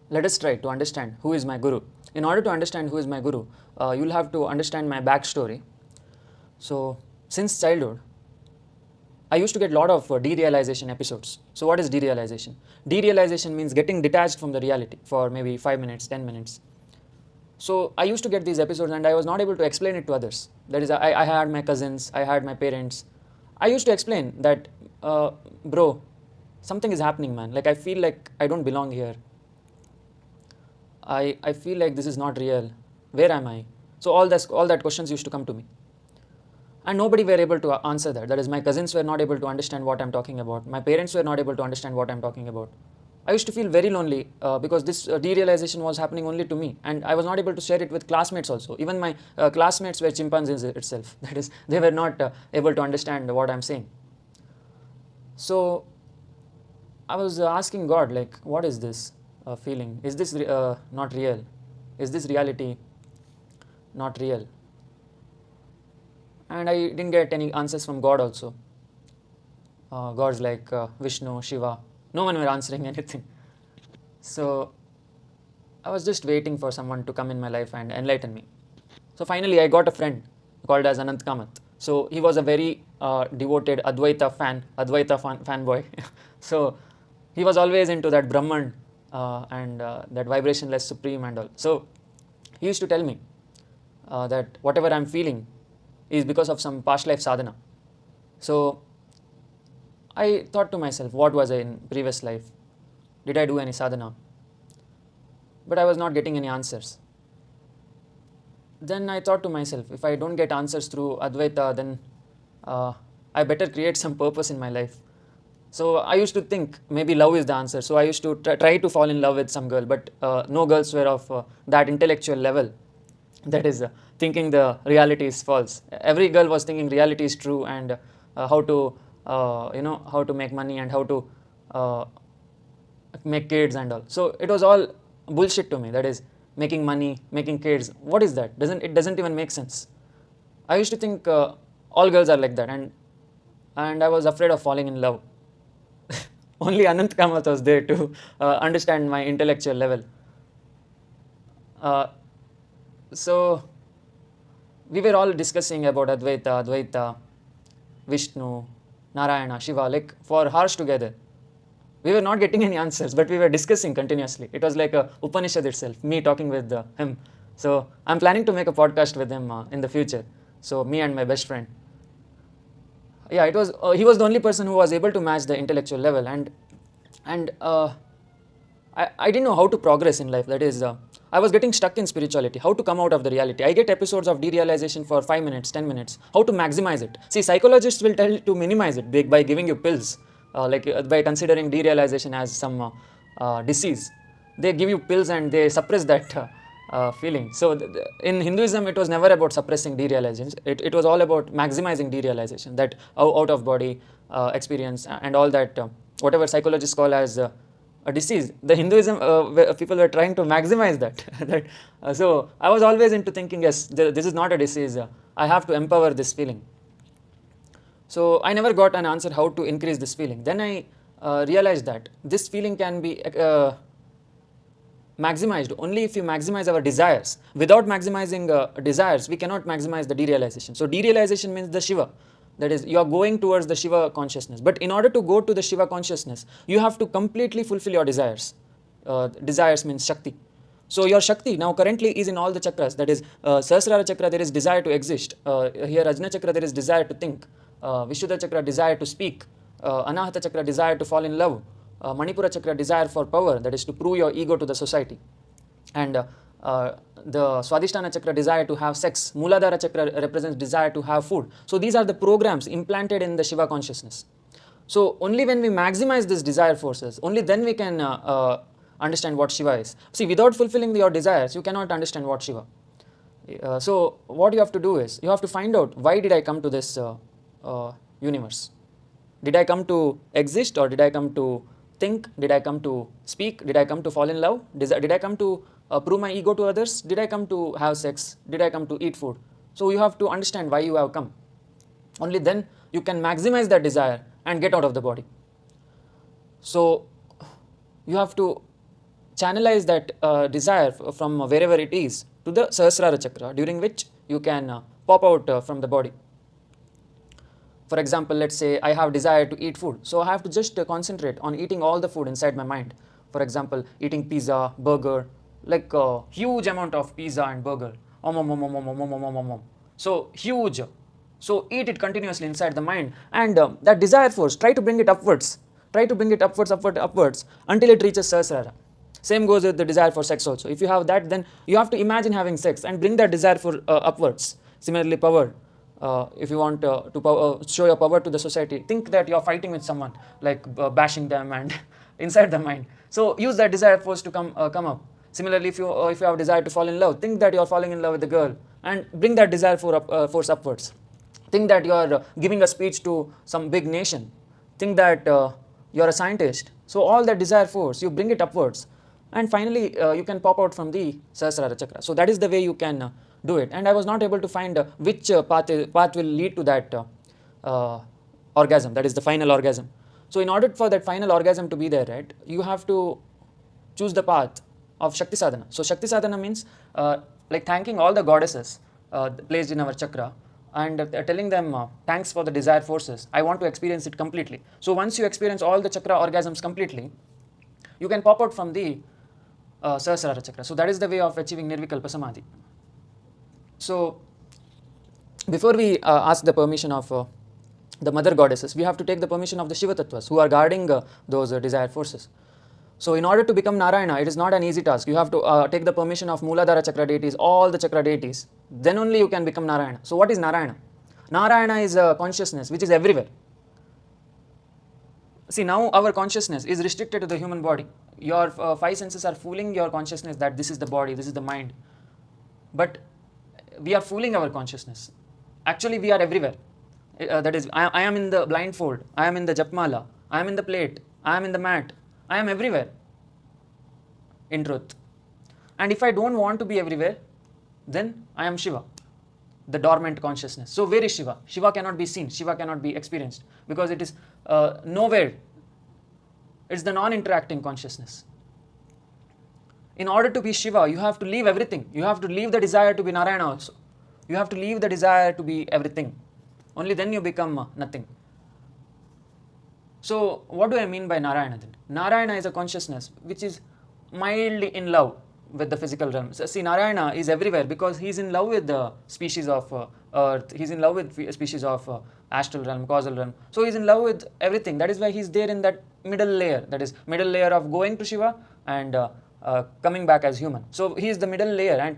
let us try to understand who is my guru. In order to understand who is my guru, you'll have to understand my backstory. So, since childhood, I used to get a lot of derealization episodes. So, what is derealization? Derealization means getting detached from the reality for maybe 5 minutes, 10 minutes. So, I used to get these episodes and I was not able to explain it to others. That is, I had my cousins, I had my parents. I used to explain that, bro, something is happening, man. Like, I feel like I don't belong here. I feel like this is not real. Where am I? So, all that questions used to come to me. And nobody were able to answer that. That is, my cousins were not able to understand what I'm talking about. My parents were not able to understand what I'm talking about. I used to feel very lonely because this derealization was happening only to me, and I was not able to share it with classmates also. Even my classmates were chimpanzees itself. That is, they were not able to understand what I'm saying. So I was asking God, like, what is this feeling? Is this not real? Is this reality not real? And I didn't get any answers from God also. Gods like Vishnu, Shiva, no one were answering anything. So I was just waiting for someone to come in my life and enlighten me. So finally I got a friend called as Anant Kamath. So he was a very devoted Advaita fanboy. So he was always into that Brahman and that vibrationless supreme and all. So he used to tell me that whatever I'm feeling is because of some past life sadhana. So I thought to myself, what was I in previous life? Did I do any sadhana? But I was not getting any answers. Then I thought to myself, if I don't get answers through Advaita, then I better create some purpose in my life. So I used to think maybe love is the answer. So I used to try to fall in love with some girl, but no girls were of that intellectual level. That is, thinking the reality is false. Every girl was thinking reality is true, and how to how to make money and how to make kids and all. So it was all bullshit to me. That is, making money, making kids. What is that? It doesn't even make sense. I used to think all girls are like that, and I was afraid of falling in love. Only Anant Kamath was there to understand my intellectual level. So we were all discussing about Advaita, Vishnu, Narayana, Shiva, like for hours together. We were not getting any answers, but we were discussing continuously. It was like a Upanishad itself, me talking with him. So I'm planning to make a podcast with him in the future. So me and my best friend. Yeah, it was. He was the only person who was able to match the intellectual level, and I didn't know how to progress in life. That is, I was getting stuck in spirituality. How to come out of the reality? I get episodes of derealization for 5 minutes, 10 minutes. How to maximize it? See, psychologists will tell you to minimize it by giving you pills, by considering derealization as some disease. They give you pills and they suppress that feeling. So in Hinduism, it was never about suppressing derealization. It was all about maximizing derealization, that out of body experience and all that, whatever psychologists call as a disease. The Hinduism people were trying to maximize that. So I was always into thinking, yes, this is not a disease. I have to empower this feeling. So I never got an answer how to increase this feeling. Then I realized that this feeling can be maximized only if you maximize our desires. Without maximizing desires, we cannot maximize the derealization. So derealization means the Shiva. That is, you are going towards the Shiva consciousness. But in order to go to the Shiva consciousness, you have to completely fulfill your desires. Desires means Shakti. So your Shakti now currently is in all the chakras. That is, Sahasrara chakra, there is desire to exist. Here Ajna chakra, there is desire to think. Vishuddha chakra, desire to speak. Anahata chakra, desire to fall in love. Manipura chakra, desire for power. That is, to prove your ego to the society. And the Swadhisthana chakra, desire to have sex. Mooladhara chakra represents desire to have food. So these are the programs implanted in the Shiva consciousness. So only when we maximize these desire forces, only then we can understand what Shiva is. See, without fulfilling your desires, you cannot understand what Shiva. So what you have to do is, you have to find out, why did I come to this universe? Did I come to exist, or did I come to think? Did I come to speak? Did I come to fall in love? Did I come to prove my ego to others? Did I come to have sex? Did I come to eat food? So you have to understand why you have come. Only then you can maximize that desire and get out of the body. So you have to channelize that desire from wherever it is to the Sahasrara chakra, during which you can pop out from the body. For example, let's say I have desire to eat food, so I have to just concentrate on eating all the food inside my mind. For example, eating pizza, burger, like a huge amount of pizza and burger. So huge. So eat it continuously inside the mind, and that desire force, try to bring it upwards. Try to bring it upwards, upwards until it reaches Sahasrara. Same goes with the desire for sex also. If you have that, then you have to imagine having sex and bring that desire for upwards. Similarly, power. If you want to show your power to the society, think that you're fighting with someone, like bashing them and inside the mind. So use that desire force to come up. Similarly, if you have desire to fall in love, think that you're falling in love with the girl and bring that desire force upwards. Think that you're giving a speech to some big nation. Think that you're a scientist. So all that desire force, you bring it upwards, and finally you can pop out from the Sahasrara chakra. So that is the way you can do it. And I was not able to find which path will lead to that orgasm, that is the final orgasm. So in order for that final orgasm to be there, right, you have to choose the path of Shakti Sadhana. So Shakti Sadhana means like thanking all the goddesses placed in our chakra, and telling them thanks for the desire forces. I want to experience it completely. So once you experience all the chakra orgasms completely, you can pop out from the Sahasrara chakra. So that is the way of achieving Nirvikalpa Samadhi. So before we ask the permission of the mother goddesses, we have to take the permission of the Shiva Tattvas who are guarding those desire forces. So in order to become Narayana, it is not an easy task. You have to take the permission of Mooladhara Chakra Deities, all the Chakra Deities. Then only you can become Narayana. So what is Narayana? Narayana is a consciousness which is everywhere. See, now our consciousness is restricted to the human body. Your five senses are fooling your consciousness that this is the body, this is the mind. But we are fooling our consciousness. Actually, we are everywhere. That is, I am in the blindfold, I am in the japmala, I am in the plate, I am in the mat, I am everywhere, in truth. And if I don't want to be everywhere, then I am Shiva, the dormant consciousness. So where is Shiva? Shiva cannot be seen, Shiva cannot be experienced, because it is nowhere. It's the non-interacting consciousness. In order to be Shiva, you have to leave everything. You have to leave the desire to be Narayana also. You have to leave the desire to be everything. Only then you become nothing. So what do I mean by Narayana then? Narayana is a consciousness which is mildly in love with the physical realm. So, see, Narayana is everywhere because he is in love with the species of earth. He is in love with species of astral realm, causal realm. So he is in love with everything. That is why he is there in that middle layer. That is middle layer of going to Shiva and coming back as human. So he is the middle layer, and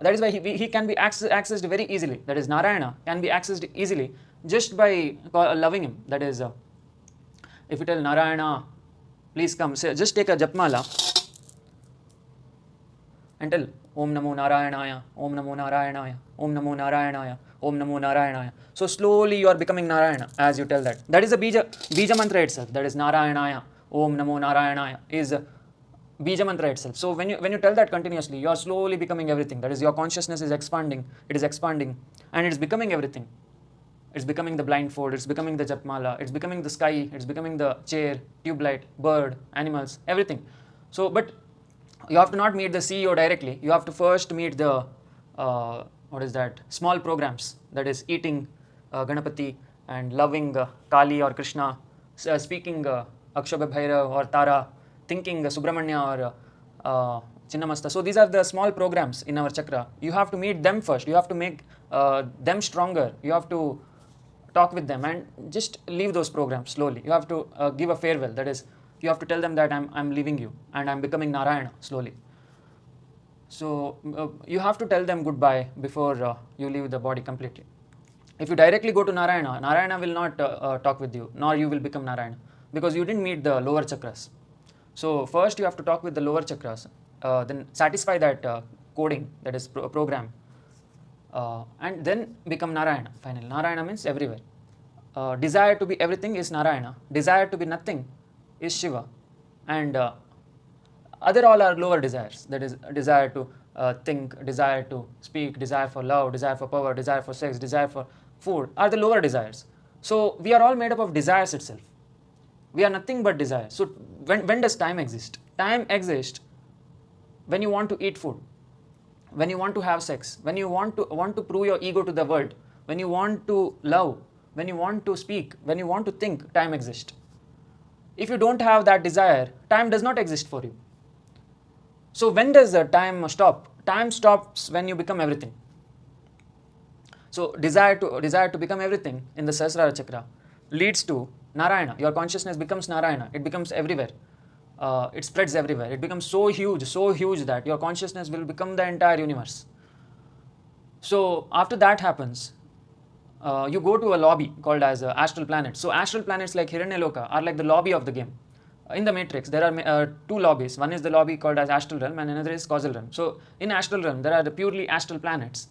that is why he can be accessed very easily. That is, Narayana can be accessed easily just by loving him. That is, if you tell Narayana, please come, say, just take a japmala and tell Om Namo Narayanaya, Om Namo Narayanaya, Om Namo Narayanaya, Om Namo Narayanaya. So slowly you are becoming Narayana as you tell that. That is the bija mantra itself. That is Narayanaya, Om Namo Narayanaya is bija mantra itself. So when you tell that continuously, you are slowly becoming everything. That is, your consciousness is expanding. It is expanding, and it is becoming everything. It's becoming the blindfold. It's becoming the japmala. It's becoming the sky. It's becoming the chair, tube light, bird, animals, everything. So, but you have to not meet the CEO directly. You have to first meet the small programs. That is, eating Ganapati and loving Kali or Krishna, speaking Akshobha Bhairav or Tara, thinking Subramanya or Chinnamasta. So these are the small programs in our chakra. You have to meet them first. You have to make them stronger. You have to talk with them and just leave those programs slowly. You have to give a farewell. That is, you have to tell them that I'm leaving you and I'm becoming Narayana slowly. So you have to tell them goodbye before you leave the body completely. If you directly go to Narayana, Narayana will not talk with you, nor you will become Narayana, because you didn't meet the lower chakras. So first you have to talk with the lower chakras, then satisfy that coding, that is program, and then become Narayana. Finally, Narayana means everywhere. Desire to be everything is Narayana. Desire to be nothing is Shiva, and other all are lower desires. That is, desire to think, desire to speak, desire for love, desire for power, desire for sex, desire for food are the lower desires. So we are all made up of desires itself. We are nothing but desire. So when does time exist? Time exists when you want to eat food, when you want to have sex, when you want to prove your ego to the world, when you want to love, when you want to speak, when you want to think, time exists. If you don't have that desire, time does not exist for you. So when does the time stop? Time stops when you become everything. So desire to become everything in the Sahasrara Chakra leads to Narayana. Your consciousness becomes Narayana. It becomes everywhere. It spreads everywhere. It becomes so huge that your consciousness will become the entire universe. So after that happens, you go to a lobby called as astral planets. So astral planets like Hiranyaloka are like the lobby of the game. In the Matrix, there are two lobbies. One is the lobby called as astral realm and another is causal realm. So in astral realm, there are the purely astral planets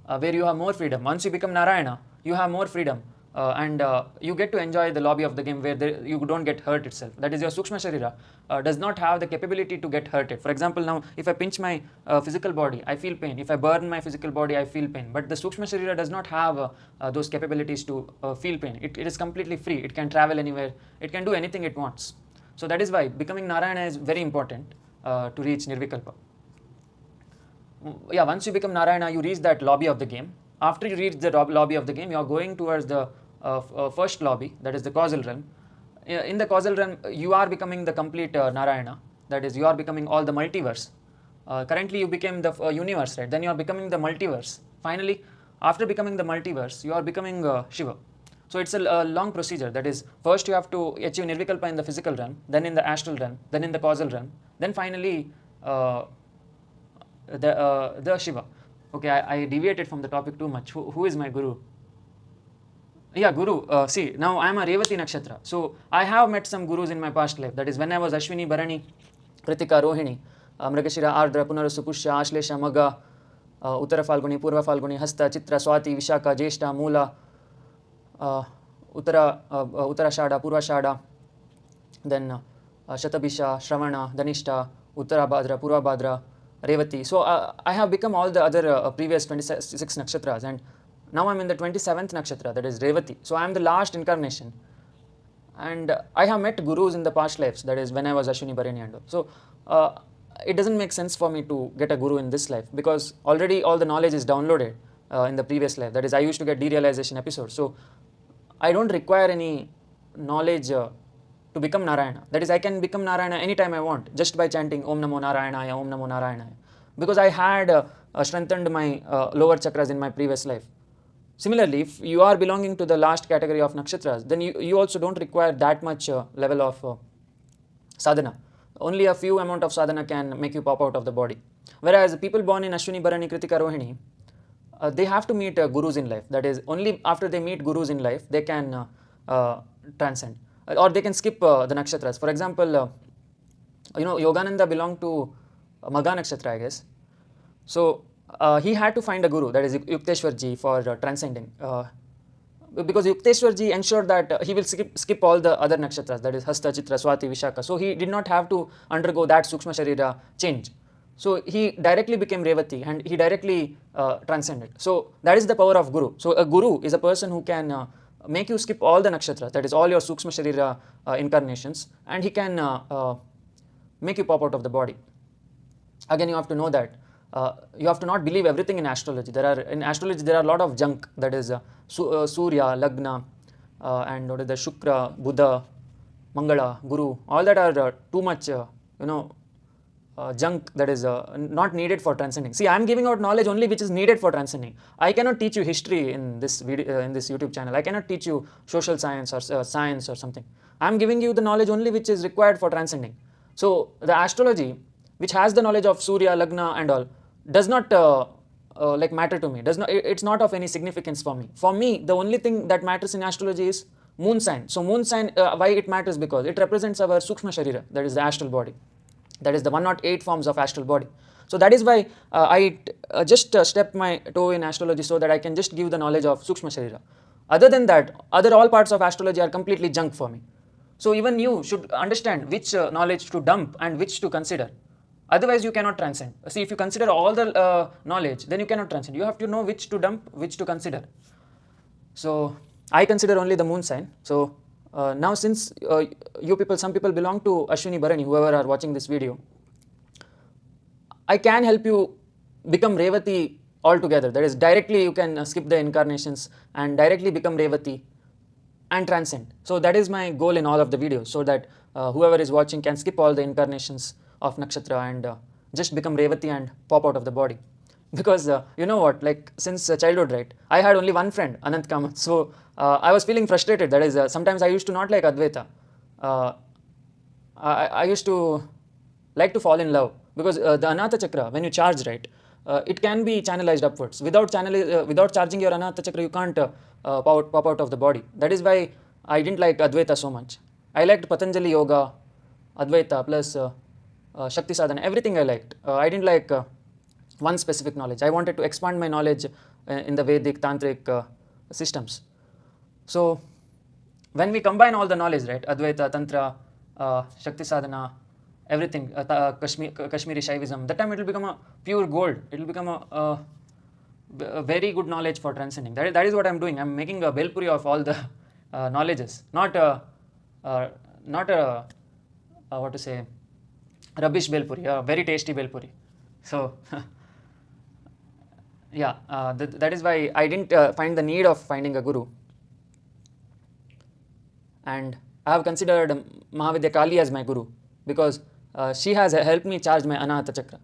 where you have more freedom. Once you become Narayana, you have more freedom and you get to enjoy the lobby of the game where you don't get hurt itself. That is, your Sukshma Sharira does not have the capability to get hurted. For example, now if I pinch my physical body, I feel pain. If I burn my physical body, I feel pain. But the Sukshma Sharira does not have those capabilities to feel pain. It is completely free. It can travel anywhere. It can do anything it wants. So that is why becoming Narayana is very important to reach Nirvikalpa. Yeah, once you become Narayana, you reach that lobby of the game. After you reach the lobby of the game, you are going towards the first lobby, that is the causal realm. In the causal realm, you are becoming the complete Narayana. That is, you are becoming all the multiverse. Currently, you became the universe, right? Then you are becoming the multiverse. Finally, after becoming the multiverse, you are becoming Shiva. So it's a long procedure. That is, first you have to achieve Nirvikalpa in the physical realm, then in the astral realm, then in the causal realm, then finally the Shiva. Okay, I deviated from the topic too much. Who is my guru? Yeah, guru. See, now I am a Revati Nakshatra. So I have met some gurus in my past life. That is, when I was Ashwini, Bharani, Kritika, Rohini, Mrigashira, Ardra, Punarasu, Pushya, Ashlesha, Maga, Uttara Falguni, Purva Falguni, Hasta, Chitra, Swati, Vishaka, Jeshta, Mula, Uttara Shada, Purva Shada, then Shatabisha, Shravana, Danishta, Uttara Bhadra, Purva Bhadra, Revati. So I have become all the other previous 26 nakshatras, and now I'm in the 27th nakshatra, that is Revati. So I am the last incarnation, and I have met gurus in the past lives, that is when I was Ashwini, Bharani and all. So it doesn't make sense for me to get a guru in this life, because already all the knowledge is downloaded in the previous life. That is, I used to get derealization episodes. So I don't require any knowledge to become Narayana. That is, I can become Narayana anytime I want, just by chanting Om Namo Narayanaya, Om Namo Narayanaya, because I had strengthened my lower chakras in my previous life. Similarly, if you are belonging to the last category of nakshatras, then you also don't require that much level of sadhana. Only a few amount of sadhana can make you pop out of the body. Whereas people born in Ashwini, Bharani, Kritika, Rohini, they have to meet gurus in life. That is, only after they meet gurus in life, they can transcend. Or they can skip the nakshatras. For example, Yogananda belonged to Magha nakshatra, I guess. So he had to find a guru, that is Yukteswarji, for transcending. Because Yukteswarji ensured that he will skip all the other nakshatras, that is Hasta, Chitra, Swati, Vishaka. So he did not have to undergo that Sukshma Sharira change. So he directly became Revati and he directly transcended. So that is the power of guru. So a guru is a person who can make you skip all the nakshatras, that is all your Sukshma Sharira incarnations, and he can make you pop out of the body. Again, you have to know that you have to not believe everything in astrology. In astrology there are a lot of junk, that is Surya, Lagna, and what is the Shukra, Buddha, Mangala, Guru. All that are too much, junk that is not needed for transcending. See, I am giving out knowledge only which is needed for transcending. I cannot teach you history in this video, in this YouTube channel. I cannot teach you social science or science or something. I am giving you the knowledge only which is required for transcending. So the astrology, which has the knowledge of Surya, Lagna and all, does not matter to me. It's not of any significance for me. For me, the only thing that matters in astrology is moon sign. So moon sign, why it matters? Because it represents our Sukshma Sharira, that is the astral body. That is the 108 forms of astral body. So that is why I just stepped my toe in astrology, so that I can just give the knowledge of Sukshma Sharira. Other than that, all parts of astrology are completely junk for me. So even you should understand which knowledge to dump and which to consider. Otherwise, you cannot transcend. See, if you consider all the knowledge, then you cannot transcend. You have to know which to dump, which to consider. So I consider only the moon sign. So now, since some people belong to Ashwini, Bharani, whoever are watching this video, I can help you become Revati altogether. That is, directly you can skip the incarnations and directly become Revati and transcend. So that is my goal in all of the videos, so that whoever is watching can skip all the incarnations of Nakshatra and just become Revati and pop out of the body. Because you know what, like since childhood, right, I had only one friend, Anant Kamath. So I was feeling frustrated. That is, sometimes I used to not like Advaita. I used to like to fall in love, because the Anahata Chakra, when you charge, right, it can be channelized upwards. Without charging your Anahata Chakra, you can't pop out of the body. That is why I didn't like Advaita so much. I liked Patanjali Yoga, Advaita plus Shakti Sadhana, everything I liked. I didn't like one specific knowledge. I wanted to expand my knowledge in the Vedic, Tantric systems. So when we combine all the knowledge, right, Advaita, Tantra, Shakti Sadhana, everything, Kashmiri Shaivism, that time it will become a pure gold. It will become a very good knowledge for transcending. That is what I'm doing. I'm making a Bhel Puri of all the knowledges, not a what to say, rubbish Bhel Puri, a very tasty Bhel Puri. So yeah, that is why I didn't find the need of finding a guru. And I have considered Mahavidya Kali as my guru, because she has helped me charge my Anahata Chakra.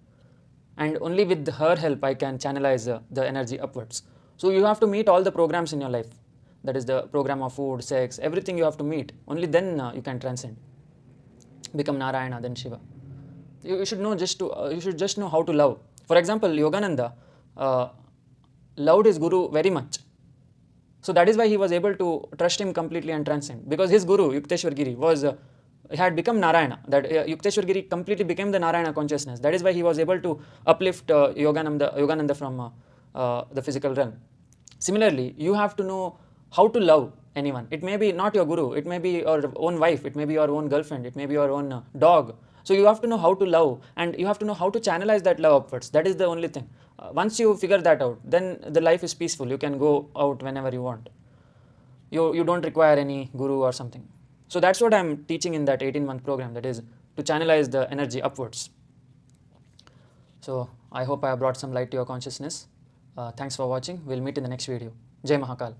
And only with her help I can channelize the energy upwards. So you have to meet all the programs in your life. That is the program of food, sex, everything you have to meet. Only then you can transcend. Become Narayana, then Shiva. You should know you should just know how to love. For example, Yogananda loved his guru very much. So that is why he was able to trust him completely and transcend. Because his guru, Yukteswar Giri, had become Narayana. That Yukteswar Giri completely became the Narayana consciousness. That is why he was able to uplift Yogananda from the physical realm. Similarly, you have to know how to love anyone. It may be not your guru, it may be your own wife, it may be your own girlfriend, it may be your own dog. So you have to know how to love, and you have to know how to channelize that love upwards. That is the only thing. Once you figure that out, then the life is peaceful. You can go out whenever you want. You don't require any guru or something. So that's what I'm teaching in that 18-month program, that is to channelize the energy upwards. So I hope I have brought some light to your consciousness. Thanks for watching. We'll meet in the next video. Jai Mahakal.